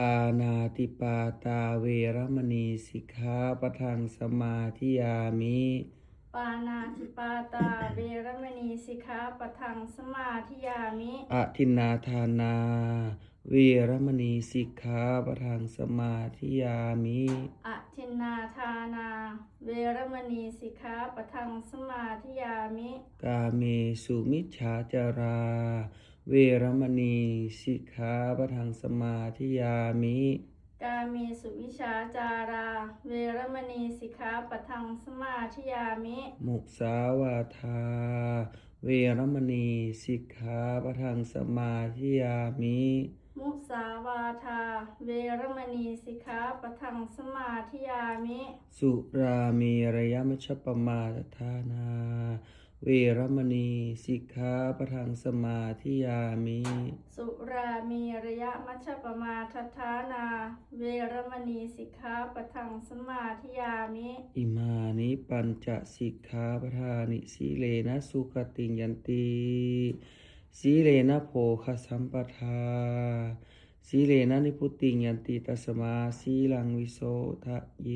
ปานาติปาตาเวรมณีสิกขาปะทังสมาธิยามิปานาติปาตาเวรมณีสิกขาปะทังสมาธิยามิอทินนาทานาเวรมณีสิกขาปะทังสมาธิยามิอทินนาทานาเวรมณีสิกขาปะทังสมาธิยามิกาเมสุมิจฉาจาราเวรมณีสิกขาปะทังสมาธิยามิกาเมสุวิชาจาราเวรมณีสิกขาปะทังสมาธิยามิมุสาวาทาเวรมณีสิกขาปะทังสมาธิยามิมุสาวาทาเวรมณีสิกขาปะทังสมาธิยามิสุราเมรยมัชฌปมาทานาเวรมณีสิกขาปะทังสมาธิยามิสุรามีระยะมัชฌปมาทัฏฐานาเวรมณีสิกขาปะทังสมาธิยามิอิมานิปัญจสิกขาปทานิสีเลนะสุขติยันติสีเลนะโภคสัมปทาสีเลนะนิพุตติยันติตัสมาสีลังวิโสทะเย